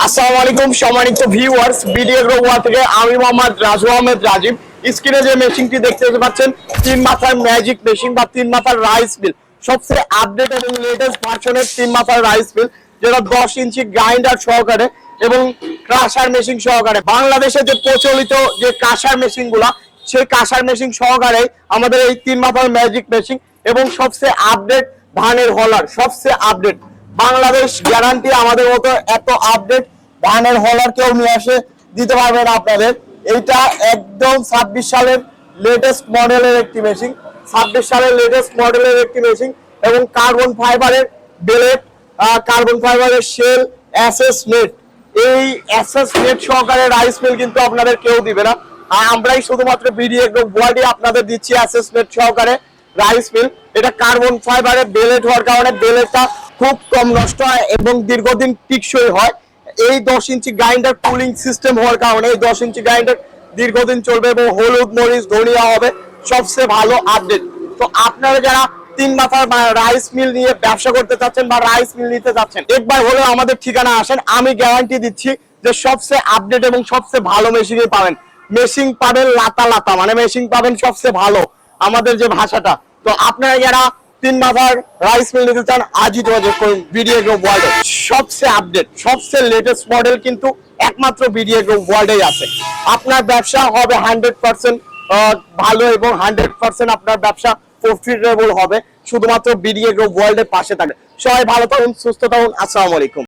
আসসালামু আলাইকুম সম্মানিত ভিউয়ার্স, বিডিএ গ্রুপ ওয়ান থেকে আমি মোহাম্মদ রাজু আহমেদ রাজীব। স্ক্রিনে যে মেশিনটি দেখতে পাচ্ছেন, 3 মাথার ম্যাজিক মেশিন বা 3 মাথার রাইস মিল, সবচেয়ে আপডেট এবং লেটেস্ট ভার্সনের 3 মাথার রাইস মিল, যেটা 10 ইঞ্চি গ্রাইন্ডার সহকারে এবং ক্রাশার মেশিন সহকারে। বাংলাদেশে যে প্রচলিত যে কাঁসার মেশিন গুলা, সেই কাঁসার মেশিন সহকারে আমাদের এই 3 মাথার ম্যাজিক মেশিন এবং সবচেয়ে আপডেট ধানের হলার, সবচেয়ে আপডেট বাংলাদেশ গ্যারান্টি। আমাদের মতো এত আপডেট ধানের হলার কেউ নিয়ে আসে দিতে পারবে না আপনাদের। এইটা একদম 26 সালের লেটেস্ট মডেলের একটি মেশিন, 26 সালের লেটেস্ট মডেলের একটি মেশিন এবং কার্বন ফাইবারের বেলেট, কার্বন ফাইবারের শেল, এসএস নেট। এই এসএস নেট সহকারে রাইস মিল কিন্তু আপনাদের কেউ দিবে না, আর আমরাই শুধুমাত্র বিডিএ গ্রুপ ওয়ার্ল্ডে আপনাদের দিচ্ছি এসএস নেট সহকারে রাইস মিল। এটা কার্বন ফাইবারের বেলেট হওয়ার কারণে বেলেটটা খুব কম নষ্ট হয় এবং দীর্ঘদিন টিকসই হয়। এই 10 ইঞ্চি গ্রাইন্ডার কুলিং সিস্টেম হওয়ার কারণে এই 10 ইঞ্চি গ্রাইন্ডার দীর্ঘদিন চলবে এবং হলুদ মরিচ ধনিয়া হবে সবচেয়ে ভালো আপডেট। তো আপনারা যারা 3 মাথার রাইস মিল নিয়ে ব্যবসা করতে চাচ্ছেন বা রাইস মিল নিতে চাচ্ছেন, একবার হলেও আমাদের ঠিকানা আসেন। আমি গ্যারান্টি দিচ্ছি যে সবচেয়ে আপডেট এবং সবচেয়ে ভালো মেশিনই পাবেন। মেশিন পাবেন লাতা লাতা, মানে মেশিন পাবেন সবচেয়ে ভালো, আমাদের যে ভাষাটা। তো আপনারা যারা 3 মাথার রাইস মিল নিতে চান, আজই যোগাযোগ করুন বিডিএ গ্রুপ ওয়ার্ল্ডে। সবচেয়ে আপডেট সবচেয়ে লেটেস্ট মডেল কিন্তু একমাত্র বিডিএ গ্রুপ ওয়ার্ল্ডেই আছে। আপনার ব্যবসা হবে 100% ভালো এবং 100% আপনার ব্যবসা প্রফিটেবল হবে শুধুমাত্র বিডিএ গ্রুপ ওয়ার্ল্ডের পাশে থাকে। সবাই ভালো থাকুন, সুস্থ থাকুন। আসসালামু আলাইকুম।